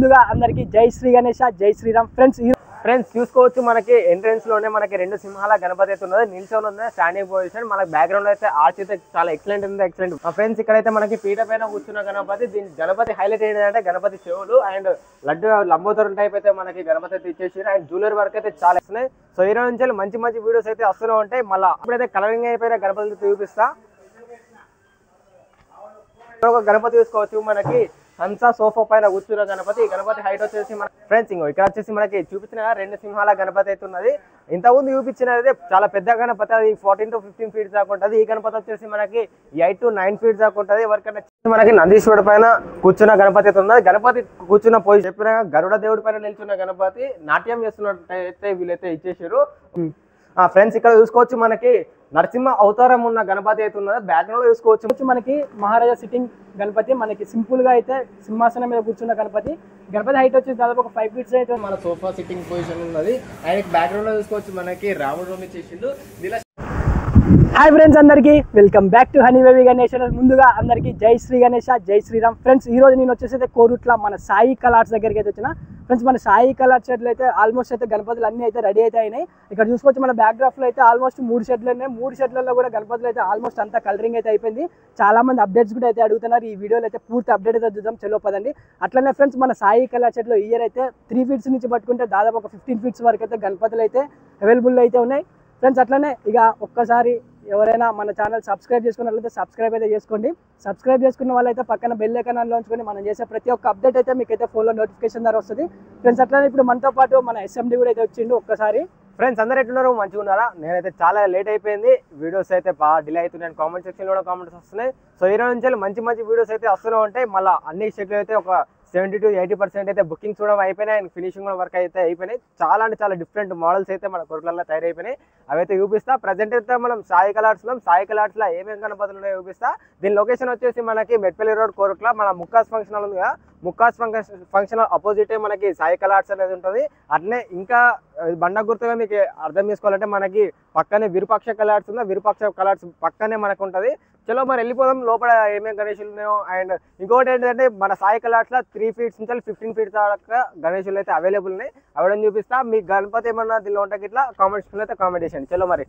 ముందుగా అందరికి జై శ్రీ గణేష జై శ్రీరామ్ ఫ్రెండ్స్ చూసుకోవచ్చు మనకి ఎంట్రన్స్ లోనే మనకి రెండు సింహాల గణపతి అయితే ఉన్నది నిల్చొని ఉంది స్టాండింగ్ పొజిషన్ మనకి బ్యాక్గ్రౌండ్ అయితే ఆర్చ్ అయితే చాలా ఎక్సలెంట్ ఉంది ఎక్సలెంట్ ఫ్రెండ్స్ ఇక్కడైతే మనకి పీట పైన కూర్చున్న గణపతి దీని గణపతి హైలైట్ ఏంటంటే గణపతి చెవులు అండ్ లడ్డు లంబోదరం టైప్ అయితే మనకి గణపతి అయితే ఇచ్చేసారు అండ్ జ్యువెలరీ వర్క్ అయితే చాలా వస్తున్నాయి సో ఈ రోజు నుంచి మంచి మంచి వీడియోస్ అయితే వస్తూనే ఉంటాయి మళ్ళీ ఇప్పుడైతే కలరింగ్ అయిపోయిన గణపతి చూపిస్తా ఒక గణపతి చూసుకోవచ్చు మనకి హంసా సోఫా పైన కూర్చున్న గణపతి గణపతి హైట్ వచ్చేసి మన ఫ్రెండ్స్ ఇక్కడ వచ్చేసి మనకి చూపించిన రెండు సింహాల గణపతి అయితే ఉన్నది ఇంతకుముందు చూపించినది చాలా పెద్ద గణపతి అది 14 to 15 feet దాకా ఉంటుంది ఈ గణపతి వచ్చేసి మనకి 8 to 9 feet దాకా ఉంటుంది ఎవరికైనా మనకి నందీశ్వరుడు పైన కూర్చున్న గణపతి అయితే ఉన్నది గణపతి కూర్చున్న పోయి చెప్పిన గరుడ దేవుడి పైన నిల్చున్న గణపతి నాట్యం చేస్తున్నట్టయితే వీళ్ళైతే ఇచ్చేసారు ఫ్రెండ్స్ ఇక్కడ చూసుకోవచ్చు మనకి నరసింహ అవతారం ఉన్న గణపతి అయితే ఉన్నది బ్యాక్గ్రౌండ్ లో చూసుకోవచ్చు మనకి మహారాజా సిట్టింగ్ గణపతి మనకి సింపుల్ గా అయితే సింహాసనం మీద కూర్చున్న గణపతి హైట్ వచ్చేసి దాదాపు ఒక 5 feet అయితే మన సోఫా సిట్టింగ్ పొజిషన్ ఉన్నది అండ్ బ్యాక్గ్రౌండ్ లో చూసుకోవచ్చు మనకి రాముడు చేసిండు హాయ్ ఫ్రెండ్స్ అందరికి welcome back to honey baby Ganesh ముందుగా అందరికి జై శ్రీ గణేష జై శ్రీరామ్ ఫ్రెండ్స్ ఈ రోజు నేను వచ్చేసి కోరుట్ల మన సాయి కలర్స్ దగ్గరికి అయితే వచ్చిన ఫ్రెండ్స్ మన సాయి కలర్స్ షెడ్లు అయితే ఆల్మోస్ట్ అయితే గణపతులు అన్ని అయితే రెడీ అయితే అయినాయి ఇక్కడ చూసుకోవచ్చు మన బ్యాక్డ్రాఫ్ లో అయితే ఆల్మోస్ట్ 3 షెడ్లు ఉన్నాయి 3 షెడ్లలో కూడా గణపతులు అయితే ఆల్మోస్ట్ అంతా కలరింగ్ అయితే అయిపోయింది చాలా మంది అప్డేట్స్ కూడా అయితే అడుగుతున్నారు ఈ వీడియోలో అయితే పూర్తి అప్డేట్ అయితే చూద్దాం చలో పదండి అట్లనే ఫ్రెండ్స్ మన సాయి కలర్ షెడ్లో ఇయర్ అయితే 3 feet నుంచి పట్టుకుంటే దాదాపు ఒక 15 feet వరకు అయితే గణపతులు అయితే అవైలబుల్ అయితే ఉన్నాయి ఫ్రెండ్స్ అట్లనే ఇక ఒక్కసారి ఎవరైనా మన ఛానల్ సబ్స్క్రైబ్ చేసుకున్నట్లయితే సబ్స్క్రైబ్ అయితే చేసుకోండి సబ్స్క్రైబ్ చేసుకున్న వాళ్ళైతే పక్కన బెల్ ఐకాన్లో ఉంచుకొని మనం చేసే ప్రతి ఒక్క అప్డేట్ అయితే మీకు అయితే ఫోన్లో నోటిఫికేషన్ ద్వారా వస్తుంది ఫ్రెండ్స్ అట్లనే ఇప్పుడు మనతో పాటు మన ఎస్ఎండి కూడా అయితే వచ్చిండు ఒక్కసారి ఫ్రెండ్స్ అందరు ఎట్లున్నారు మంచిగా ఉన్నారా నేనైతే చాలా లేట్ అయిపోయింది వీడియోస్ అయితే బాగా డిలే అవుతున్నాయి కామెంట్ సెక్షన్లో కూడా కామెంట్స్ వస్తున్నాయి సో ఈ రోజు నుంచి మంచి మంచి వీడియోస్ అయితే వస్తూనే ఉంటాయి మళ్ళీ అన్ని షెడ్లు అయితే ఒక 70 to 80% అయితే బుకింగ్స్ కూడా అయిపోయినాయి అండ్ ఫినిషింగ్ వర్క్ అయితే అయిపోయినాయి చాలా అంటే చాలా డిఫరెంట్ మోడల్స్ అయితే మన కొరట్లలో తయారైపోయినాయి అవైతే చూపిస్తా ప్రజెంట్ అయితే మనం సాయి కలర్స్లో ఏమేమి గణపతులు ఉన్నాయో చూపిస్తా దీని లొకేషన్ వచ్చేసి మనకి మెట్పల్లి రోడ్ కోరుట్ల మన ముక్కాస్ ఫంక్షన్ హాల్ ఉంది కదా ముక్కాస్ ఫంక్షన్ హాల్ ఆపోజిట్ మనకి సాయి కలర్స్ అనేది ఉంటుంది అట్నే ఇంకా బండ గుర్తుగా మీకు అర్థం చేసుకోవాలంటే మనకి పక్కనే విరూపాక్ష కలర్స్ ఉందా విరూపాక్ష కలర్స్ పక్కనే మనకు ఉంటుంది చలో మరి వెళ్ళిపోదాం లోపల ఏమేమి గణేషులు ఉన్నాయో అండ్ ఇంకోటి ఏంటంటే మన సాయి కలర్స్లో 3 feet నుంచి 15 feet దాకా గణేషులు అయితే అవైలబుల్ ఉన్నాయి అవడం చూపిస్తా మీ గణపతి ఏమన్నా దీనిలో ఉంటాయి ఇట్లా కామెంట్స్లో అయితే కామెంట్ చేయండి చలో మరి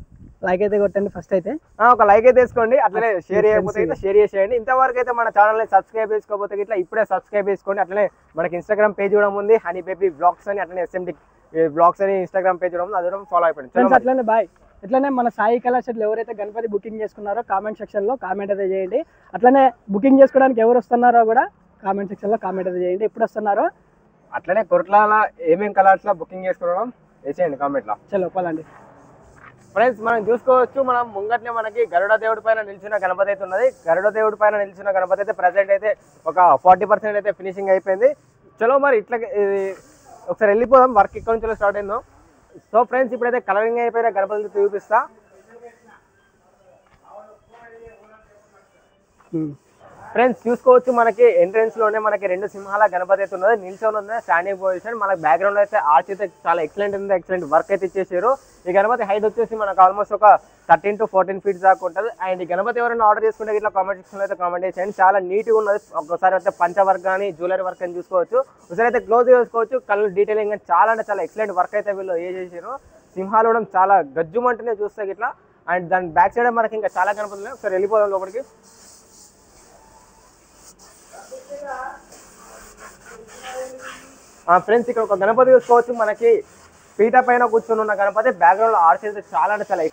లైక్ అయితే కొట్టండి ఫస్ట్ అయితే ఒక లైక్ అయితే వేసుకోండి అట్లనే షేర్ చేయకపోతే అయితే షేర్ చేసేయండి ఇంతవరకు అయితే మన ఛానల్ని సబ్స్క్రైబ్ చేసుకోకపోతే ఇట్లా ఇప్పుడే సబ్స్క్రైబ్ చేసుకోండి అట్లనే మనకి ఇన్స్టాగ్రామ్ పేజ్ కూడా ఉంది హనీ బేబీ బ్లాగ్స్ అని అట్లనే ఎస్ఎండి బ్లాగ్స్ అని ఇన్స్టాగ్రామ్ పేజ్ కూడా ఉంది అది కూడా ఫాలో అయిపోయింది అట్లనే బాయ్ ఇట్లనే మన సాయి కళా షెడ్లు ఎవరైతే గణపతి బుకింగ్ చేసుకున్నారో కామెంట్ సెక్షన్లో కామెంట్ అయితే చేయండి అట్లనే బుకింగ్ చేసుకోవడానికి ఎవరు వస్తున్నారో కూడా కామెంట్ సెక్షన్లో కామెంట్ అయితే చేయండి ఎప్పుడు వస్తున్నారో అట్లనే కొరట్ల ఏమేమి కలర్స్లో బుకింగ్ చేసుకోవడం వేసేయండి కామెంట్లో చలో పోలండి ఫ్రెండ్స్ మనం చూసుకోవచ్చు మనం ముంగట్నే మనకి గరుడ దేవుడి పైన నిలిచిన గణపతి అయితే ఉన్నది గరుడ దేవుడి పైన నిలిచిన గణపతి అయితే ప్రజెంట్ అయితే ఒక 40% అయితే ఫినిషింగ్ అయిపోయింది చలో మరి ఇట్లా ఒకసారి వెళ్ళిపోదాం వర్క్ ఇక్కడ నుంచి స్టార్ట్ అయిందో సో ఫ్రెండ్స్ ఇప్పుడైతే కలరింగ్ అయిపోయిన గణపతి చూపిస్తా ఫ్రెండ్స్ చూసుకోవచ్చు మనకి ఎంట్రన్స్ లోనే మనకి రెండు సింహాల గణపతి అయితే ఉన్నది నిల్చొని ఉంది స్టాండింగ్ పొజిషన్ మనకి బ్యాక్గ్రౌండ్ అయితే ఆర్చ్ అయితే చాలా ఎక్సలెంట్ ఉంది ఎక్సలెంట్ వర్క్ అయితే ఇచ్చేసారు ఈ గణపతి హైట్ వచ్చేసి మనకు ఆల్మోస్ట్ ఒక 13 to 14 feet దాకా ఉంటుంది అండ్ ఈ గణపతి ఎవరైనా ఆర్డర్ చేసుకుంటే ఇట్లా కామెంట్ సెక్షన్లో అయితే కామెంట్ చేయండి చాలా నీట్గా ఉన్నది ఒకసారి అయితే పంచ వర్క్ కానీ జ్యువెలరీ వర్క్ అని చూసుకోవచ్చు ఒకసారి అయితే క్లోజ్ చూసుకోవచ్చు కళ్ళు డీటెయిలింగ్ కానీ చాలా అంటే చాలా ఎక్సలెంట్ వర్క్ అయితే వీళ్ళు చేసేసారు సింహాలు కూడా చాలా గజ్జుమంటేనే చూస్తే ఇట్లా అండ్ దాని బ్యాక్ సైడ్ మనకి ఇంకా చాలా గణపతులు ఒకసారి వెళ్ళిపోదాం లోపలికి ఫ్రెండ్స్ ఇక్కడ ఒక గణపతి చూసుకోవచ్చు మనకి పీట పైన కూర్చుని ఉన్న గణపతి బ్యాక్గ్రౌండ్ ఆర్చ్ అయితే చాలా అంటే చాలా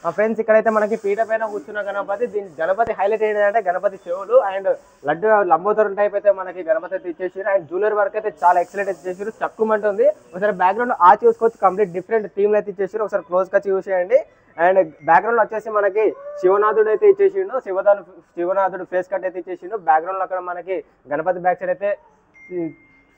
ఫ్రెండ్స్ ఇక్కడైతే మనకి పీట పైన కూర్చున్న గణపతి దీని గణపతి హైలైట్ ఏంటంటే గణపతి చెవులు అండ్ లడ్డు లంబోదరం టైప్ అయితే మనకి గణపతి అయితే ఇచ్చేసారు అండ్ జ్యువెలరీ వర్క్ అయితే చాలా ఎక్సలెంట్ అయితే ఇచ్చేసారు చక్కుమంటుంది ఒకసారి బ్యాక్గ్రౌండ్ ఆ చూసుకోవచ్చు కంప్లీట్ డిఫరెంట్ థీమ్లు అయితే ఇచ్చేసారు ఒకసారి క్లోజ్ గా చూసేయండి అండ్ బ్యాక్గ్రౌండ్ వచ్చేసి మనకి శివనాథుడు అయితే ఇచ్చేసిండు శివనాథుడు ఫేస్ కట్ అయితే ఇచ్చేసిండు బ్యాక్గ్రౌండ్ అక్కడ మనకి గణపతి బ్యాక్ సైడ్ అయితే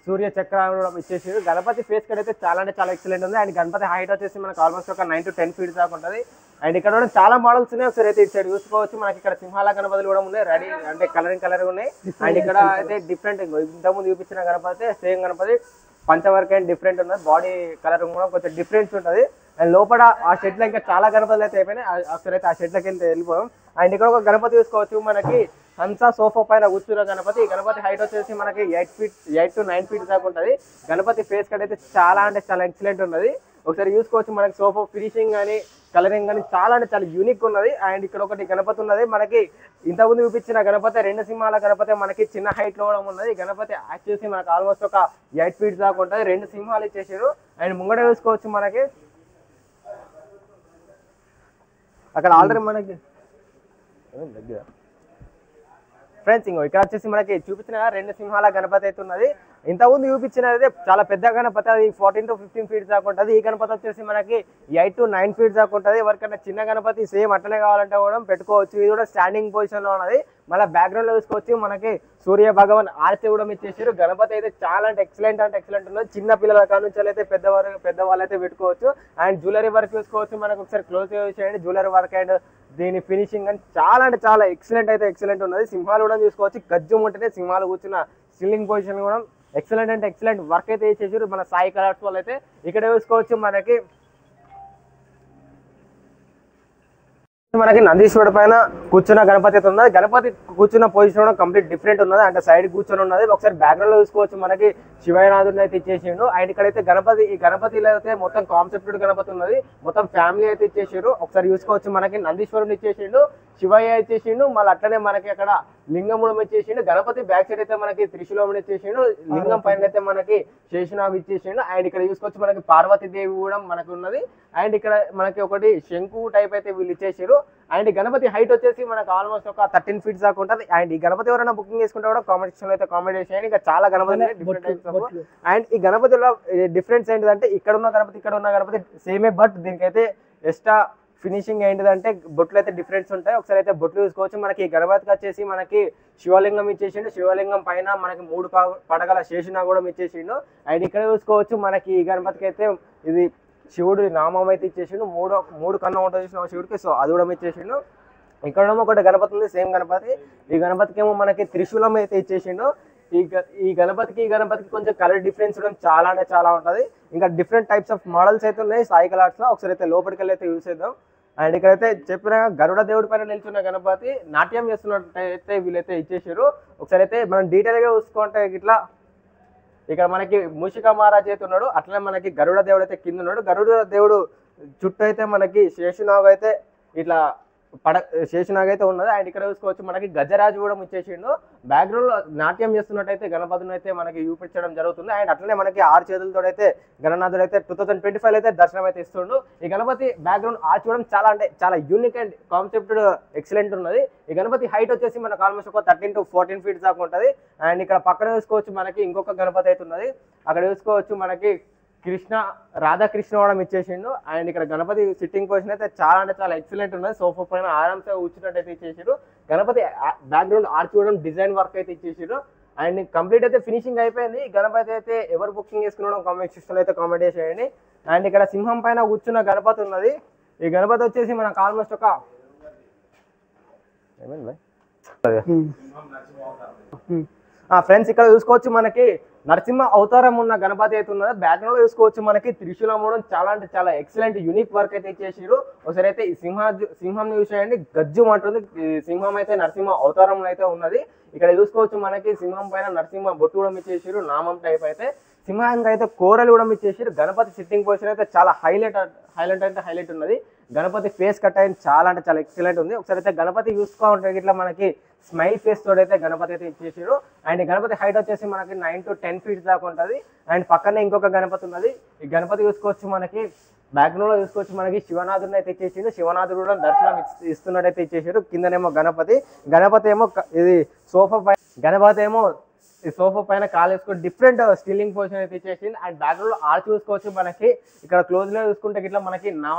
సూర్య చక్రం ఇచ్చేసారు గణపతి ఫేస్ కట్ అయితే చాలా అంటే చాలా ఎక్సలెంట్ ఉంది అండ్ గణపతి హైట్ వచ్చేసి మనకు ఆల్మోస్ట్ ఒక 9 to 10 feet దాకా ఉంటుంది అండ్ ఇక్కడ కూడా చాలా మోడల్స్ ఉన్నాయి ఒకసారి అయితే ఇటు సైడ్ చూసుకోవచ్చు మనకి ఇక్కడ సింహాల గణపతులు కూడా ఉన్నాయి రెడీ అంటే కలర్ ఉన్నాయి అండ్ ఇక్కడ అయితే డిఫరెంట్ ఇంతకుముందు చూపించిన గణపతి సేమ్ గణపతి పంచవర్క్ అండ్ డిఫరెంట్ ఉన్నది బాడీ కలర్ కూడా కొంచెం డిఫరెన్స్ ఉంటుంది అండ్ లోపల ఆ షెడ్ లో ఇంకా చాలా గణపతులు అయితే అయిపోయినాయి. ఒకసారి అయితే ఆ షెడ్లోకి వెళ్ళిపోయాం. అండ్ ఇక్కడ ఒక గణపతి చూసుకోవచ్చు మనకి హంసా సోఫా పైన కూర్చున్న గణపతి. ఈ గణపతి హైట్ వచ్చేసి మనకి 8 to 9 feet దాకా ఉంటుంది. గణపతి ఫేస్ కట్ అయితే చాలా అంటే చాలా ఎక్సలెంట్ ఉన్నది. ఒకసారి చూసుకోవచ్చు మనకి సోఫా ఫినిషింగ్ కానీ కలరింగ్ కానీ చాలా అంటే చాలా యూనిక్ ఉన్నది. అండ్ ఇక్కడ ఒకటి గణపతి ఉన్నది మనకి. ఇంతకుముందు చూపించిన గణపతి 2 సింహాల గణపతి మనకి చిన్న హైట్ లో ఉన్నది. గణపతి వచ్చేసి మనకి ఆల్మోస్ట్ ఒక 8 feet దాకా ఉంటుంది. 2 సింహాలు ఇచ్చేసారు. అండ్ ముంగడ చూసుకోవచ్చు మనకి అక్కడ ఆల్రెడీ మనకి ఫ్రెండ్స్ ఇంకో ఇక్కడ వచ్చేసి మనకి చూపించిన 2 సింహాల గణపతి అయితే ఉన్నది. ఇంతకుముందు చూపించినది చాలా పెద్ద గణపతి, అది 14 to 15 feet దాకా ఉంటుంది. ఈ గణపతి వచ్చేసి మనకి 8 to 9 feet దాకా ఉంటుంది. ఎవరికైనా చిన్న గణపతి సేమ్ అట్లనే కావాలంటే కూడా పెట్టుకోవచ్చు. ఇది కూడా స్టాండింగ్ పొజిషన్ లో ఉన్నది. మళ్ళీ బ్యాక్గ్రౌండ్ లో చూసుకోవచ్చు మనకి సూర్య భగవాన్ ఆర్తి కూడా ఇచ్చేసారు. గణపతి అయితే చాలా అంటే ఎక్సలెంట్ ఉన్నది. చిన్న పిల్లల కాడ నుంచి అయితే పెద్దవాళ్ళు అయితే పెట్టుకోవచ్చు. అండ్ జ్యువెలరీ వర్క్ చూసుకోవచ్చు మనకు. ఒకసారి క్లోజ్ చేయండి జ్యువెలరీ వర్క్ అండ్ దీని ఫినిషింగ్ అని చాలా అంటే చాలా ఎక్సలెంట్ ఉన్నది. సింహాలు కూడా చూసుకోవచ్చు. గజ్జు ఉంటేనే సింహాలు కూర్చున్న స్టిల్లింగ్ పొజిషన్ కూడా ఎక్సలెంట్ వర్క్ అయితే చేసారు మన సాయి కలర్స్ వాళ్ళు అయితే. ఇక్కడ చూసుకోవచ్చు మనకి నందీశ్వరుడు పైన కూర్చున్న గణపతి అయితే ఉన్నది. గణపతి కూర్చున్న పొజిషన్ కూడా కంప్లీట్ డిఫరెంట్ ఉన్నది. అంటే సైడ్ కూర్చొని ఉన్నది. ఒకసారి బ్యాక్గ్రౌండ్ లో చూసుకోవచ్చు మనకి శివనాథుడిని అయితే ఇచ్చేసిండు. అండ్ ఇక్కడైతే ఈ గణపతిలో అయితే మొత్తం కాన్సెప్టెడ్ గణపతి ఉన్నది. మొత్తం ఫ్యామిలీ అయితే ఇచ్చేసారు. ఒకసారి చూసుకోవచ్చు మనకి నందీశ్వరుని ఇచ్చేసిండు, శివయ్య ఇచ్చేసిండు, మళ్ళీ అట్లనే మనకి అక్కడ లింగముడం ఇచ్చేసిండు. గణపతి బ్యాక్ సైడ్ అయితే మనకి త్రిశూలం ఇచ్చేసిండు. లింగం పైన అయితే మనకి శేషనాగ్ ఇచ్చేసిండు. అండ్ ఇక్కడ చూసుకోవచ్చు మనకి పార్వతీదేవి కూడా మనకు ఉన్నది. అండ్ ఇక్కడ మనకి ఒకటి శంకు టైప్ అయితే వీళ్ళు ఇచ్చేసారు. అండ్ గణపతి హైట్ వచ్చేసి మనకు ఆల్మోస్ట్ ఒక 13 feet దాకా ఉంటుంది. అండ్ ఈ గణపతి ఎవరైనా బుకింగ్ చేసుకుంటే కూడా కామెంట్ సెక్షన్ లో అయితే కామెంట్ చేసేయండి. ఇంకా చాలా Ganapati different types of. And ఈ గణపతిలో డిఫరెన్స్ ఏంటిదంటే ఇక్కడ ఉన్న గణపతి సేమే, బట్ దీనికైతే ఎక్స్ట్రా ఫినిషింగ్ ఏంటిదంటే బొట్లు అయితే డిఫరెన్స్ ఉంటాయి. ఒకసారి అయితే బొట్లు చూసుకోవచ్చు. మనకి ఈ గణపతికి వచ్చేసి మనకి శివలింగం ఇచ్చేసిండు. శివలింగం పైన మనకి 3 పడగల శేషనాగుడం ఇచ్చేసిండు. అండ్ ఇక్కడ చూసుకోవచ్చు మనకి ఈ గణపతికి అయితే ఇది శివుడు నామం అయితే ఇచ్చేసిండు. మూడు కన్ను ఉంటుంది చూసిన శివుడికి, సో అది కూడా ఇచ్చేసిండు. ఇక్కడ ఒకటి గణపతి ఉంది సేమ్ గణపతి. ఈ గణపతికి ఏమో మనకి త్రిశూలం అయితే ఇచ్చేసిండు. ఈ గణపతికి కొంచెం కలర్ డిఫరెన్స్ కూడా చాలా అంటే చాలా ఉంటుంది. ఇంకా డిఫరెంట్ టైప్స్ ఆఫ్ మోడల్స్ అయితే ఉన్నాయి సాయి కలర్స్ లో. ఒకసారి అయితే లోపలికి వెళ్ళి అయితే యూస్ చేద్దాం. అండ్ ఇక్కడైతే చెప్పిన గరుడ దేవుడి పైన నిల్చున్న గణపతి నాట్యం చేస్తున్నట్టయితే వీళ్ళైతే ఇచ్చేసారు. ఒకసారి అయితే మనం డీటెయిల్ గా చూసుకుంటే ఇట్లా ఇక్కడ మనకి మూషిక మహారాజ్ అయితే ఉన్నాడు. అట్లనే మనకి గరుడ దేవుడు అయితే కింద ఉన్నాడు. గరుడ దేవుడు చుట్టూ అయితే మనకి శేషనాగ్ అయితే ఇట్లా శేషనాగ్ అయితే ఉన్నది. అండ్ ఇక్కడ చూసుకోవచ్చు మనకి గజరాజు కూడా ఇచ్చేసిండు. బ్యాక్గ్రౌండ్ లో నాట్యం చేస్తున్నట్టయితే గణపతిని అయితే మనకి చూపించడం జరుగుతుంది. అండ్ అట్లనే మనకి 6 చేతులతో అయితే గణనాథుడు అయితే 2025 అయితే దర్శనం అయితే ఇస్తుండు. ఈ గణపతి బ్యాక్గ్రౌండ్ చూడడం చాలా అంటే చాలా యూనిక్ అండ్ కాన్సెప్ట్ ఎక్సలెంట్ ఉన్నది. ఈ గణపతి హైట్ వచ్చేసి మనకు ఆల్మోస్ట్ ఒక 13 to 14 feet దాకా ఉంటుంది. అండ్ ఇక్కడ పక్కన చూసుకోవచ్చు మనకి ఇంకొక గణపతి అయితే ఉన్నది. అక్కడ చూసుకోవచ్చు మనకి రాధాకృష్ణ కూడా ఇచ్చేసిండు. అండ్ ఇక్కడ గణపతి సిట్టింగ్ పొజిషన్ అయితే చాలా అంటే చాలా ఎక్సలెంట్ ఉన్నది. సోఫా పైన ఆరామ్సే కూర్చున్నట్టు అయితే ఇచ్చేసారు. గణపతి బ్యాక్గ్రౌండ్ చూడడం డిజైన్ వర్క్ అయితే ఇచ్చేసారు. అండ్ కంప్లీట్ అయితే ఫినిషింగ్ అయిపోయింది. ఈ గణపతి అయితే ఎవరు బుకింగ్ చేసుకున్నాడో కామెంట్ సెక్షన్ లో అయితే కామెంట్ చేసేయండి. అండ్ ఇక్కడ సింహం పైన కూర్చున్న గణపతి ఉన్నది. ఈ గణపతి వచ్చేసి మనకు ఆల్మోస్ట్ ఒక ఫ్రెండ్స్ ఇక్కడ చూసుకోవచ్చు మనకి నరసింహ అవతారం ఉన్న గణపతి అయితే ఉన్నది. బ్యాక్గ్రౌండ్ లో చూసుకోవచ్చు మనకి త్రిశూలం చాలా అంటే చాలా ఎక్సలెంట్ యూనిక్ వర్క్ అయితే చేసారు. ఒకసారి అయితే ఈ సింహం చూసేయండి, గజ్జు అంటుంది. సింహం అయితే నరసింహ అవతారంలో అయితే ఉన్నది. ఇక్కడ చూసుకోవచ్చు మనకి సింహం పైన నరసింహ బొట్టు కూడా ఇచ్చేసారు. నామం టైప్ అయితే సింహానికి అయితే కోరలు కూడా ఇచ్చేసారు. గణపతి సిట్టింగ్ పొజిషన్ అయితే చాలా హైలైట్ ఉన్నది. గణపతి ఫేస్ కట్ అయిన చాలా అంటే చాలా ఎక్సలెంట్ ఉంది. ఒకసారి అయితే గణపతి చూసుకోవాలంటే ఇట్లా మనకి స్మైల్ ఫేస్ తోటి అయితే గణపతి అయితే ఇచ్చేసారు. అండ్ గణపతి హైట్ వచ్చేసి మనకి 9 to 10 feet దాకా ఉంటుంది. అండ్ పక్కనే ఇంకొక గణపతి ఉన్నది. ఈ గణపతి చూసుకోవచ్చు మనకి బ్యాక్గ్రౌండ్ లో చూసుకోవచ్చు మనకి శివనాథుడిని అయితే ఇచ్చేసిండు. శివనాథుడు కూడా దర్శనం ఇస్తున్నట్టయితే ఇచ్చేసారు. కిందనేమో గణపతి ఏమో ఇది సోఫా పైన ఈ సోఫా పైన కాలు వేసుకొని డిఫరెంట్ స్టిల్లింగ్ పొజిషన్ అయితే ఇచ్చేసింది. అండ్ బ్యాక్గ్రౌండ్ లో చూసుకోవచ్చు మనకి ఇక్కడ క్లోజ్ లో చూసుకుంటే ఇట్లా మనకి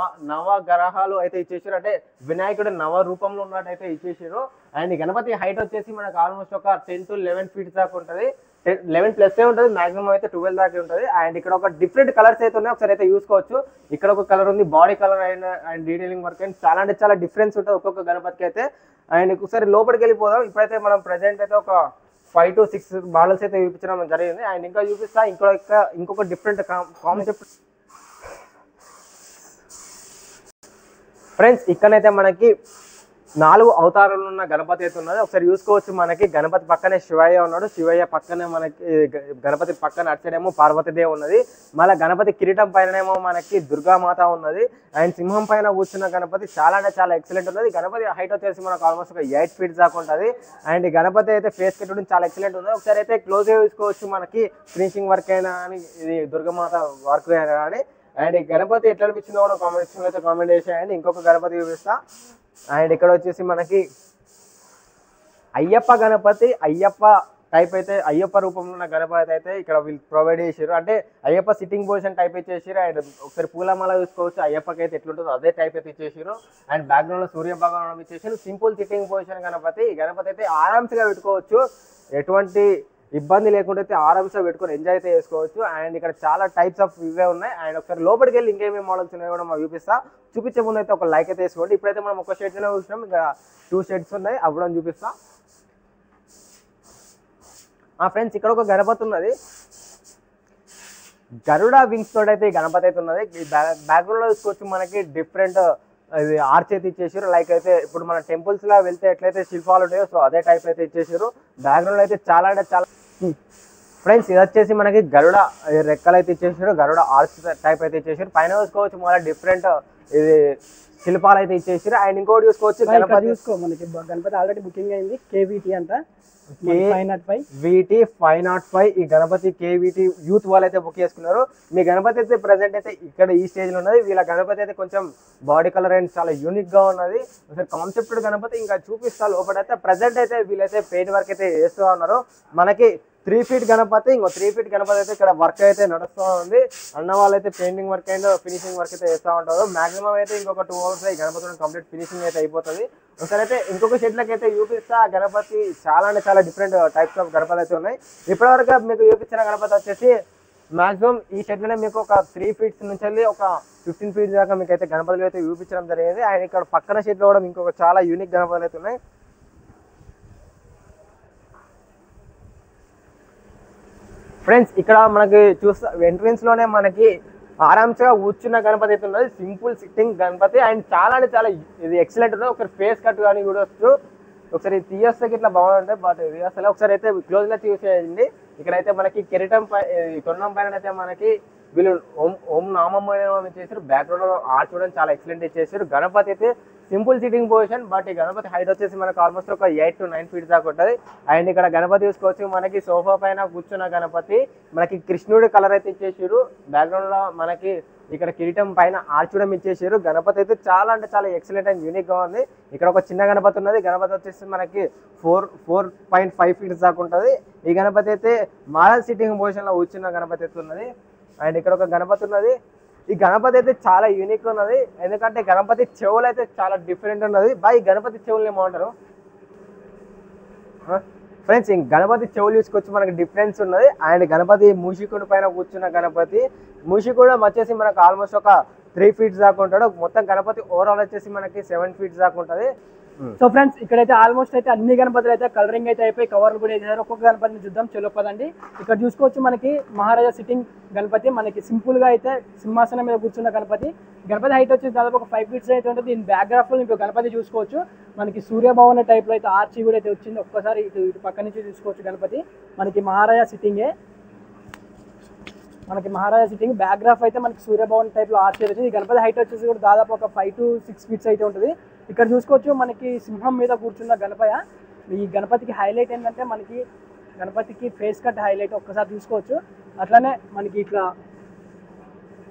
నవగ్రహాలు అయితే ఇచ్చేసారు. అంటే వినాయకుడు నవ రూపంలో ఉన్నట్టయితే ఇచ్చేసారు. అండ్ గణపతి హైట్ వచ్చేసి మనకు ఆల్మోస్ట్ ఒక 10 to 11 feet దాకా ఉంటుంది. 11+ ఉంటుంది. మాక్సిమం అయితే 12 దాకా ఉంటుంది. అండ్ ఇక్కడ ఒక డిఫరెంట్ కలర్స్ అయితే ఉన్నాయి. ఒకసారి అయితే చూసుకోవచ్చు. ఇక్కడ ఒక కలర్ ఉంది, body colour and detailing work and చాలా అంటే చాలా డిఫరెన్స్ ఉంటుంది ఒక్కొక్క గణపతికి అయితే. అండ్ ఒకసారి లోపలికి వెళ్ళిపోదాం. ఇప్పుడైతే మనం ప్రెసెంట్ అయితే ఒక 5 to 6 మోడల్స్ అయితే చూపించడం జరిగింది. అండ్ ఇంకా చూపిస్తా ఇంకొక డిఫరెంట్ కాన్సెప్ట్. ఫ్రెండ్స్ ఇక్కడైతే మనకి 4 అవతారాలు ఉన్న గణపతి అయితే ఉన్నది. ఒకసారి చూసుకోవచ్చు. మనకి గణపతి పక్కనే శివయ్య ఉన్నాడు. శివయ్య పక్కనే మనకి గణపతి పక్కన అటుసైడేమో పార్వతీదేవి ఉన్నది. మళ్ళీ గణపతి కిరీటం పైననేమో మనకి దుర్గామాత ఉన్నది. అండ్ సింహం పైన కూర్చున్న గణపతి చాలా అంటే చాలా ఎక్సలెంట్ ఉన్నది. గణపతి హైట్ వచ్చేసి మనకు ఆల్మోస్ట్ ఒక 8 feet దాకా ఉంటుంది. అండ్ గణపతి అయితే ఫేస్ కట్టడం చాలా ఎక్సలెంట్ ఉంది. ఒకసారి అయితే క్లోజ్ గా చూసుకోవచ్చు. మనకి ఫినిషింగ్ వర్క్ అయినా కానీ ఇది దుర్గామాత వర్క్ అయినా కానీ. అండ్ ఈ గణపతి ఎట్లా అనిపించిందో కూడా కామెంట్ సెక్షన్లో అయితే కామెంట్ చేసేయండి. ఇంకొక గణపతి చూపిస్తా. అండ్ ఇక్కడ వచ్చేసి మనకి అయ్యప్ప గణపతి, అయ్యప్ప టైప్ అయితే అయ్యప్ప రూపంలో ఉన్న గణపతి అయితే ఇక్కడ వీళ్ళు ప్రొవైడ్ చేసారు. అంటే అయ్యప్ప సిట్టింగ్ పొజిషన్ టైప్ ఇచ్చేసారు. అండ్ ఒకసారి పూలమాల చూసుకోవచ్చు. అయ్యప్పకి అయితే ఎట్లుంటుందో అదే టైప్ అయితే ఇచ్చేసారు. అండ్ బ్యాక్గ్రౌండ్ లో సూర్య భగవాన్ ఇచ్చేసారు. Simple sitting position Ganapati. ఈ గణపతి అయితే ఆరామ్స్గా పెట్టుకోవచ్చు. ఎటువంటి ఇబ్బంది లేకుండా అయితే ఆరామ్స్గా పెట్టుకొని ఎంజాయ్ అయితే చేసుకోవచ్చు. అండ్ ఇక్కడ చాలా టైప్స్ ఆఫ్ ఇవే ఉన్నాయి. అండ్ ఒకసారి లోపలికి వెళ్ళి ఇంకేమేమి మోడల్స్ ఉన్నాయో కూడా మనం చూపించే ముందు అయితే ఒక లైక్ అయితే వేసుకోండి. ఇప్పుడైతే మనం ఒక షెడ్ చూసినాం, ఇంకా 2 sheds ఉన్నాయి, అప్పుడు చూపిస్తా. ఫ్రెండ్స్ ఇక్కడ ఒక గణపతి ఉన్నది. గరుడ వింగ్స్ తోటి అయితే ఈ గణపతి అయితే ఉన్నది. ఈ బ్యాక్గ్రౌండ్ లో చూసుకోవచ్చు. మనకి డిఫరెంట్ ఇది ఆర్చ్ అయితే ఇచ్చేసారు. లైక్ అయితే ఇప్పుడు మన టెంపుల్స్ లా వెళ్తే ఎట్లయితే శిల్పాలు ఉంటాయో సో అదే టైప్ అయితే ఇచ్చేసారు. బ్యాక్గ్రౌండ్ అయితే చాలా అంటే చాలా. ఫ్రెండ్స్ ఇది వచ్చేసి మనకి గరుడ రెక్కలు అయితే ఇచ్చేసారు. గరుడ ఆర్చ్ టైప్ అయితే ఇచ్చేసారు. పైన చూసుకోవచ్చు మళ్ళీ డిఫరెంట్ ఇది శిల్పాలు అయితే ఇచ్చేసారు. అండ్ ఇంకోటి చూసుకోవచ్చు. గణపతి మనకి గణపతి ఆల్రెడీ బుకింగ్ అయింది. KVT అంట VT 505. ఈ గణపతి KVT యూత్ వాళ్ళు అయితే బుక్ చేసుకున్నారు. మీ గణపతి అయితే ప్రెసెంట్ అయితే ఇక్కడ ఈ స్టేజ్ లో ఉన్నది. వీళ్ళ గణపతి అయితే కొంచెం బాడీ కలర్ అండ్ చాలా యూనిక్ గా ఉన్నది. ఒకసారి కాన్సెప్ట్ గణపతి ఇంకా చూపిస్తా. లోపలైతే ప్రెసెంట్ అయితే వీళ్ళైతే పెయింట్ వర్క్ అయితే చేస్తూ ఉన్నారు. మనకి 3 feet గణపతి, ఇంకో 3 feet గణపతి అయితే ఇక్కడ వర్క్ అయితే నడుస్తూ ఉంది. అన్న వాళ్ళు అయితే painting work and finishing work అయితే చేస్తూ ఉంటారు. మాక్సిమం అయితే ఇంకొక 2 hours ఈ గణపతి కంప్లీట్ ఫినిషింగ్ అయితే అయిపోతుంది. ఒకసారి అయితే ఇంకొక షెడ్లకి అయితే చూపిస్తా. గణపతి చాలా అంటే చాలా డిఫరెంట్ టైప్స్ ఆఫ్ గణపతి అయితే ఉన్నాయి. ఇప్పటివరకు మీకు చూపించిన గణపతి వచ్చేసి మాక్సిమం ఈ షెడ్లోనే మీకు ఒక 3 feet నుంచి వెళ్ళి ఒక 15 feet దాకా మీకు అయితే గణపతులు అయితే చూపించడం జరిగింది. అండ్ ఇక్కడ పక్కన షెడ్లో కూడా ఇంకొక చాలా యూనిక్ గణపతులు అయితే ఉన్నాయి. ఫ్రెండ్స్ ఇక్కడ మనకి చూస్తా ఎంట్రన్స్ లోనే మనకి ఆరామ్స్గా కూర్చున్న గణపతి అయితే ఉన్నది. సింపుల్ సిట్టింగ్ గణపతి అండ్ చాలా అంటే చాలా ఇది ఎక్సలెంట్ ఉంది. ఒకసారి ఫేస్ కట్ కానీ చూడవచ్చు. ఒకసారి తీయొస్తే ఇట్లా బాగుంటుంది. బట్ తీయొస్తే ఒకసారి అయితే క్లోజ్ గా చూసేయండి. ఇక్కడైతే మనకి కిరీటం తొండం పైన అయితే మనకి వీళ్ళు ఓం నామం చేశారు. బ్యాక్గ్రౌండ్ లో ఆర్చ్ చూడడం చాలా ఎక్సలెంట్ ఇచ్చేసారు. గణపతి అయితే సింపుల్ సిట్టింగ్ పొజిషన్. బట్ ఈ గణపతి హైట్ వచ్చేసి మనకు ఆల్మోస్ట్ ఒక 8 to 9 feet దాకా ఉంటుంది. అండ్ ఇక్కడ గణపతి చూసుకోవచ్చు. మనకి సోఫా పైన కూర్చున్న గణపతి మనకి కృష్ణుడి కలర్ అయితే ఇచ్చేసారు. బ్యాక్గ్రౌండ్ లో మనకి ఇక్కడ కిరీటం పైన ఆర్చూడం ఇచ్చేసారు. గణపతి అయితే చాలా అంటే చాలా ఎక్సలెంట్ అండ్ యూనిక్ గా ఉంది. ఇక్కడ ఒక చిన్న గణపతి ఉన్నది. గణపతి వచ్చేసి మనకి 4.5 feet దాకా ఉంటుంది. ఈ గణపతి అయితే మారల్ సిట్టింగ్ పొజిషన్ లో కూర్చున్న గణపతి అయితే ఉన్నది. అండ్ ఇక్కడ ఒక గణపతి ఉన్నది. ఈ గణపతి అయితే చాలా యూనిక్ ఉన్నది. ఎందుకంటే గణపతి చెవులు అయితే చాలా డిఫరెంట్ ఉన్నది. ఈ గణపతి చెవులు ఏమంటారు ఫ్రెండ్స్? గణపతి చెవులు చూసుకొచ్చి మనకి డిఫరెన్స్ ఉన్నది. అండ్ గణపతి మూషికుడి పైన కూర్చున్న గణపతి. మూషికుడు వచ్చేసి మనకు ఆల్మోస్ట్ ఒక 3 feet దాకా ఉంటాడు. మొత్తం గణపతి ఓవరాల్ వచ్చేసి మనకి 7 feet దాకా ఉంటుంది. సో ఫ్రెండ్స్ ఇక్కడైతే ఆల్మోస్ట్ అయితే అన్ని గణపతులు అయితే కలరింగ్ అయితే అయిపోయి కవర్లు కూడా వేసారు. ఒక్కొక్క గణపతిని చూద్దాం. చలో పదండి. ఇక్కడ చూసుకోవచ్చు మనకి మహారాజా సిట్టింగ్ గణపతి. మనకి సింపుల్ గా అయితే సింహాసనం మీద కూర్చున్న గణపతి. గణపతి హైట్ వచ్చేసి దాదాపు ఒక 5 feet అయితే ఉంటుంది. దీని బ్యాక్గ్రాఫ్ లో ఇంకో గణపతి చూసుకోవచ్చు. మనకి సూర్యభవన టైప్ లో అయితే ఆర్చి కూడా అయితే వచ్చింది. ఒక్కసారి ఇటు పక్క నుంచి చూసుకోవచ్చు గణపతి. మనకి మహారాజా సిట్టింగే. మనకి మహారాజా సిట్టింగ్ బ్యాక్గ్రాఫ్ అయితే మనకి సూర్యభవన్ టైప్ లో ఆర్చ్ వచ్చింది. ఈ గణపతి హైట్ వచ్చేసి కూడా దాదాపు ఒక 5 to 6 feet అయితే ఉంటుంది. ఇక్కడ చూసుకోవచ్చు మనకి సింహం మీద కూర్చున్న గణపయ్య. ఈ గణపతికి హైలైట్ ఏంటంటే మనకి గణపతికి ఫేస్ కట్ హైలైట్ ఒక్కసారి చూసుకోవచ్చు. అట్లానే మనకి ఇట్లా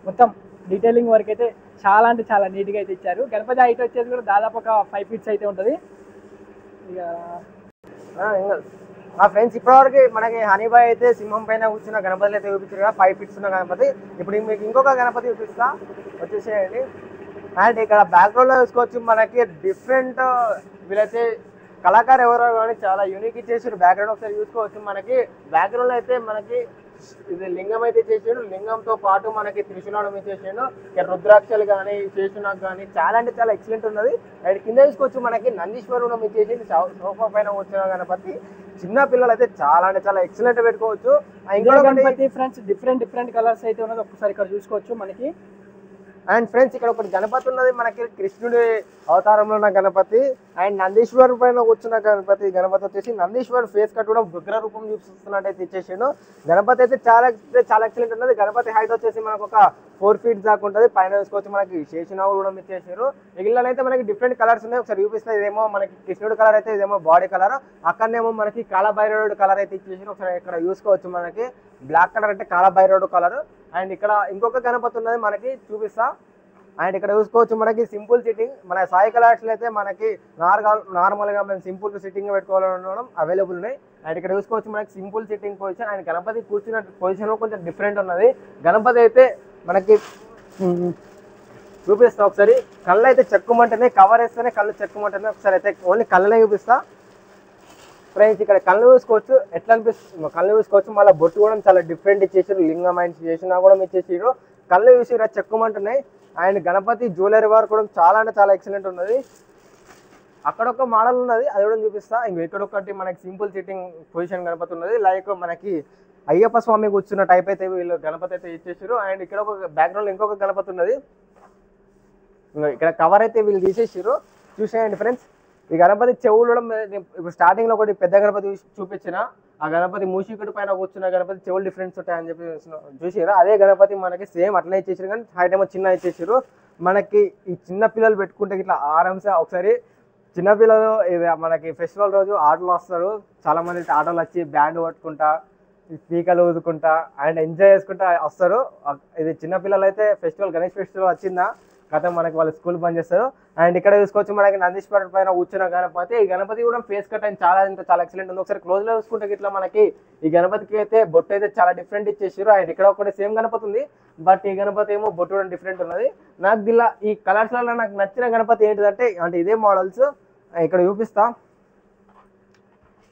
మొత్తం డీటెయిలింగ్ వర్క్ అయితే చాలా అంటే చాలా నీట్గా అయితే ఇచ్చారు. గణపతి హైట్ వచ్చేసి కూడా దాదాపు ఒక 5 feet అయితే ఉంటుంది. ఫ్రెండ్స్ ఇప్పటివరకు మనకి హనీబాయ్ అయితే సింహం పైన కూర్చున్న గణపతులు అయితే చూపించారు కదా, 5 feet ఉన్న గణపతి. ఇప్పుడు మీకు ఇంకొక గణపతి చూపిస్తా, వచ్చేసేయండి. అండ్ ఇక్కడ బ్యాక్గ్రౌండ్ లో చూసుకోవచ్చు మనకి డిఫరెంట్ వీళ్ళైతే కళాకారు ఎవరో కానీ చాలా యూనిక్ ఇచ్చేసారు. బ్యాక్గ్రౌండ్ ఒకసారి చూసుకోవచ్చు. మనకి బ్యాక్గ్రౌండ్ లో అయితే మనకి ఇది లింగం అయితే చేసాడు. లింగంతో పాటు మనకి త్రిశూలం ఇచ్చేసాడు. ఇక్కడ రుద్రాక్షలు కానీ శేషునాగ్ కానీ చాలా అంటే చాలా ఎక్సలెంట్ ఉన్నది. అండ్ కింద చూసుకోవచ్చు మనకి నందీశ్వరుడు ఇచ్చేసి సోఫా పైన వచ్చిన గణపతి. చిన్న పిల్లలు అయితే చాలా అంటే చాలా ఎక్సలెంట్ పెట్టుకోవచ్చు. గణపతి ఫ్రెండ్స్ డిఫరెంట్ కలర్స్ అయితే ఉన్నది. ఒక్కసారి ఇక్కడ చూసుకోవచ్చు. మనకి అండ్ ఫ్రెండ్స్ ఇక్కడ ఒకటి గణపతి ఉన్నది మనకి కృష్ణుడి అవతారంలో ఉన్న గణపతి అండ్ నందీశ్వర్ పైన కూర్చున్న గణపతి వచ్చేసి నందీశ్వర్ ఫేస్ కట్ కూడా ఉగ్ర రూపం చూపిస్తున్నట్టయితే ఇచ్చేసాడు. గణపతి అయితే చాలా ఎక్సలెంట్ ఉన్నది. గణపతి హైట్ వచ్చేసి మనకు ఒక 4 feet దాకా ఉంటుంది. పైన చూసుకోవచ్చు మనకి శేషనాగు కూడా ఇచ్చేసారు. మిగిలిన అయితే మనకి డిఫరెంట్ కలర్స్ ఉన్నాయి. ఒకసారి చూపిస్తే ఇదేమో మనకి కృష్ణుడు కలర్ అయితే ఇదేమో బాడీ కలర్, అక్కడనేమో మనకి కాలభైరవుడు కలర్ అయితే ఇచ్చేసారు. ఒకసారి ఇక్కడ చూసుకోవచ్చు మనకి బ్లాక్ కలర్ అంటే కాలభైరవుడు కలర్. అండ్ ఇక్కడ ఇంకొక గణపతి ఉన్నది మనకి చూపిస్తా. అండ్ ఇక్కడ చూసుకోవచ్చు మనకి సింపుల్ సిట్టింగ్. మన సాయి కలర్స్లో అయితే మనకి నార్మల్గా మేము సింపుల్ సిట్టింగ్ పెట్టుకోవాలనడం అవైలబుల్ ఉన్నాయి. అండ్ ఇక్కడ చూసుకోవచ్చు మనకి simple sitting position. And Ganapati కూర్చున్న పొజిషన్ కొంచెం డిఫరెంట్ ఉన్నది. గణపతి అయితే మనకి చూపిస్తా ఒకసారి. కళ్ళు అయితే చెక్కుమంటేనే కవర్ వేస్తేనే కళ్ళు చెక్కుమంటేనే ఒకసారి అయితే ఓన్లీ కళ్ళనే చూపిస్తా. ఫ్రెండ్స్ ఇక్కడ కళ్ళు చూసుకోవచ్చు ఎట్లా అనిపిస్తుంది. కళ్ళు చూసుకోవచ్చు మళ్ళీ బొట్టు కూడా చాలా డిఫరెంట్ ఇచ్చేసారు. లింగం ఆయన చేసినా కూడా ఇచ్చేసారు. కళ్ళు చూసి ఇలా చెక్కుమంటున్నాయి. అండ్ గణపతి జ్యువెలరీ వర్క్ కూడా చాలా అంటే చాలా ఎక్సలెంట్ ఉన్నది. అక్కడ ఒక మోడల్ ఉన్నది, అది కూడా చూపిస్తా. ఇక్కడ ఒకటి మనకి సింపుల్ సిట్టింగ్ పొజిషన్ గణపతి ఉన్నది. లైక్ మనకి అయ్యప్ప స్వామి కూర్చున్న టైప్ అయితే వీళ్ళు గణపతి అయితే ఇచ్చేసారు. అండ్ ఇక్కడ ఒక బ్యాక్గ్రౌండ్ ఇంకొక గణపతి ఉన్నది. ఇక్కడ కవర్ అయితే వీళ్ళు తీసేసారు. చూసేయండి ఫ్రెండ్స్. ఈ గణపతి చెవులు ఇప్పుడు స్టార్టింగ్ లో ఒకటి పెద్ద గణపతి చూపించిన ఆ గణపతి మూషికుడి పైన కూర్చున్న గణపతి చెవులు డిఫరెన్స్ ఉంటాయని చెప్పి చూసారు. అదే గణపతి మనకి సేమ్ అట్లా ఇచ్చేసారు, కానీ హైట్ ఏమో చిన్న ఇచ్చేసారు. మనకి ఈ చిన్న పిల్లలు పెట్టుకుంటే ఇట్లా ఆరామ్సే ఒకసారి చిన్నపిల్లలు ఇది మనకి ఫెస్టివల్ రోజు ఆటోలు వస్తారు. చాలా మంది ఆటోలు వచ్చి బ్యాండ్ పట్టుకుంటా స్పీకర్లు ఊదుకుంటా అండ్ ఎంజాయ్ చేసుకుంటా వస్తారు. ఇది చిన్నపిల్లలు అయితే ఫెస్టివల్ గణేష్ ఫెస్టివల్ వచ్చిందా కథ మనకి వాళ్ళు స్కూల్ బంద్ చేస్తారు. అండ్ ఇక్కడ చూసుకోవచ్చు మనకి నందీశ్వరుడు పైన కూర్చున్న గణపతి. ఈ గణపతి కూడా ఫేస్ కట్ అయిన చాలా చాలా ఎక్సలెంట్ ఉంది. ఒకసారి క్లోజ్ లో చూసుకుంటే ఇట్లా మనకి ఈ గణపతికి అయితే బొట్టు అయితే చాలా డిఫరెంట్ ఇచ్చేసారు. అండ్ ఇక్కడ ఒకటి సేమ్ గణపతి ఉంది, బట్ ఈ గణపతి ఏమో బొట్టు కూడా డిఫరెంట్ ఉన్నది. నాకు దీనిలో ఈ కలర్స్ లలో నాకు నచ్చిన గణపతి ఏంటిదంటే అంటే ఇదే మోడల్స్ ఇక్కడ చూపిస్తా.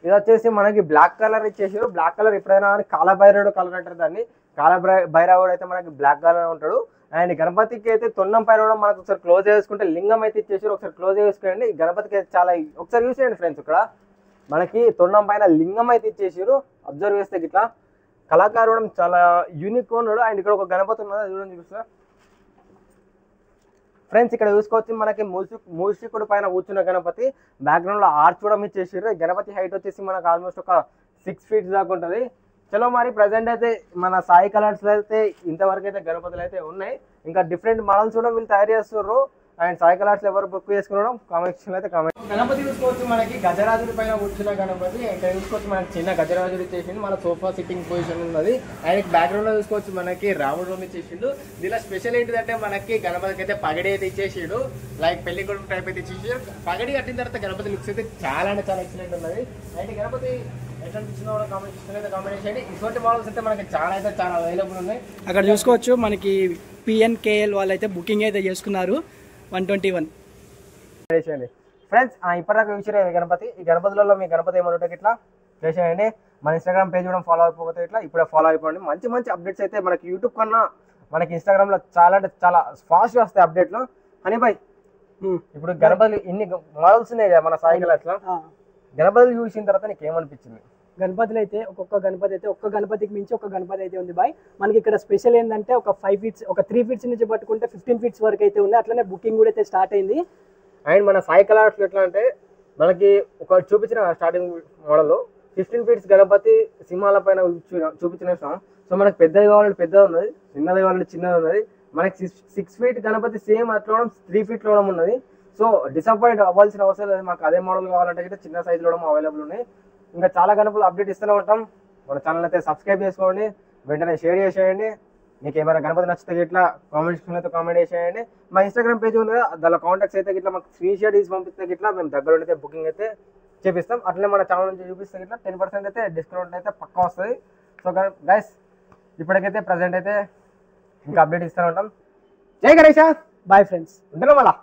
ఇది వచ్చేసి మనకి బ్లాక్ కలర్ ఇచ్చేసారు. బ్లాక్ కలర్ ఎప్పుడైనా కాలభైరవుడు కలర్ అంటారు దాన్ని. కాలభైరవుడు అయితే మనకి బ్లాక్ కలర్ ఉంటాడు. అండ్ గణపతికి అయితే తొండం పైన కూడా మనకు ఒకసారి క్లోజ్ చేసుకుంటే లింగం అయితే ఇచ్చేసారు. ఒకసారి క్లోజ్ చేసుకోండి. గణపతికి అయితే చాలా ఒకసారి చూసేయండి ఫ్రెండ్స్. ఇక్కడ మనకి తొండం పైన లింగం అయితే ఇచ్చేసారు. అబ్జర్వ్ చేస్తే ఇట్లా కళాకారుడు చాలా యూనిక్ ఉన్నాడు. అండ్ ఇక్కడ ఒక గణపతి ఉన్నది, అది చూడండి చూపిస్తా ఫ్రెండ్స్. ఇక్కడ చూసుకోవచ్చు మనకి మూషికుడు పైన కూర్చున్న గణపతి. బ్యాక్గ్రౌండ్ లో ఆర్చ్ కూడా ఇచ్చేసారు. గణపతి హైట్ వచ్చేసి మనకు ఆల్మోస్ట్ ఒక 6 feet దాకా ఉంటుంది. చలో మరి ప్రజెంట్ అయితే మన సాయి కలర్స్ లో అయితే ఇంతవరకు అయితే గణపతులు అయితే ఉన్నాయి. ఇంకా డిఫరెంట్ మోడల్స్ కూడా వీళ్ళు తయారు చేస్తున్నారు. అండ్ సాయి కలర్స్ ఎవరు బుక్ చేసుకున్నాం కామెంట్ సెక్షన్ అయితే కామెంట్. గణపతి చూసుకోవచ్చు మనకి గజరాజుడి పైన కూర్చున్న గణపతి. ఇక్కడ చూసుకోవచ్చు మనకి చిన్న గజరాజుడు చేసిండు. మన సోఫా సిట్టింగ్ పొజిషన్ ఉన్నది. అండ్ బ్యాక్గ్రౌండ్ లో చూసుకోవచ్చు మనకి రాముడు ఇచ్చేసిండు. దీనిలో స్పెషల్ ఏంటిదంటే మనకి గణపతికి అయితే పగడి అయితే ఇచ్చేసాడు. లైక్ పెళ్లి కొడుకు టైప్ అయితే ఇచ్చేసాడు. పగడి కట్టిన తర్వాత గణపతి లుక్స్ అయితే చాలా అంటే చాలా ఎక్సలెంట్ ఉన్నది. అండ్ గణపతి ఎట్లా అనిపించిందో కూడా కామెంట్ సెక్షన్ అయితే కామెంట్ చేయండి. ఇటువంటి మోడల్స్ అయితే మనకి చాలా అయితే చాలా అవైలబుల్ ఉన్నాయి. అక్కడ చూసుకోవచ్చు మనకి PNKL వాళ్ళు అయితే బుకింగ్ అయితే చేసుకున్నారు 121. ఫ్రెండ్స్ ఇప్పటిదాకా చూసారు గణపతి. ఈ గణపతులలో మీ గణపతి ఏమైనా ఉంటే ఇట్లా చేసేయండి. మన ఇన్స్టాగ్రామ్ పేజ్ కూడా ఫాలో అయిపోతే ఇట్లా ఇప్పుడే ఫాలో అయిపోండి. మంచి మంచి అప్డేట్స్ అయితే మనకి యూట్యూబ్ కన్నా మనకి ఇన్స్టాగ్రామ్ లో చాలా అంటే చాలా ఫాస్ట్ గా వస్తాయి అప్డేట్లు. అని బాయ్ ఇప్పుడు గణపతులు ఇన్ని మోడల్స్ ఉన్నాయి కదా మన సాయి కలర్స్ లో. గణపతులు చూసిన తర్వాత నీకు ఏమనిపించింది? గణపతులు అయితే ఒక్కొక్క గణపతికి మించి ఒక గణపతి అయితే ఉంది బాయ్. మనకి ఇక్కడ స్పెషల్ ఏంటంటే ఒక 5 feet ఒక 3 feet నుంచి పట్టుకుంటే 15 feet వరకు అయితే ఉంది. అట్లనే బుకింగ్ కూడా అయితే స్టార్ట్ అయింది. అండ్ మన సాయి కలర్స్ ఎట్లా అంటే మనకి ఒక చూపించిన స్టార్టింగ్ మోడల్ 15 feet గణపతి సింహాల పైన చూపించిన. సో మనకి పెద్దది కావాలంటే పెద్దది ఉన్నది, చిన్నది కావాలంటే చిన్నది ఉన్నది. మనకి 6 feet గణపతి సేమ్ అట్లా 3 feet లో ఉన్నది. సో డిసప్పాయింట్ అవ్వాల్సిన అవసరం లేదు. మాకు అదే మోడల్ కావాలంటే చిన్న సైజులో అవైలబుల్ ఉన్నాయి. ఇంకా చాలా గణపతులు అప్డేట్ ఇస్తూనే ఉంటాం. మన ఛానల్ అయితే సబ్స్క్రైబ్ చేసుకోండి, వెంటనే షేర్ చేసేయండి. మీకు ఏమైనా గణపతి నచ్చితే ఇట్లా కామెంట్ సెక్షన్ అయితే కామెంట్ చేసేయండి. మా ఇన్స్టాగ్రామ్ పేజ్ ఉంది కదా, దానిలో కాంటాక్ట్స్ అయితే ఇట్లా మాకు స్క్రీన్ షాట్ తీసి పంపిస్తే ఇట్లా మేము దగ్గర అయితే బుకింగ్ అయితే చేపిస్తాం. అట్లనే మన ఛానల్ నుంచి చూపిస్తే ఇట్లా 10% అయితే డిస్కౌంట్ అయితే పక్కా వస్తుంది. సో గైస్ ఇప్పటికైతే ప్రజెంట్ అయితే ఇంకా అప్డేట్ ఇస్తూనే ఉంటాం. జై గణేష్. Bye friends. ఉంటున్నాం మళ్ళా.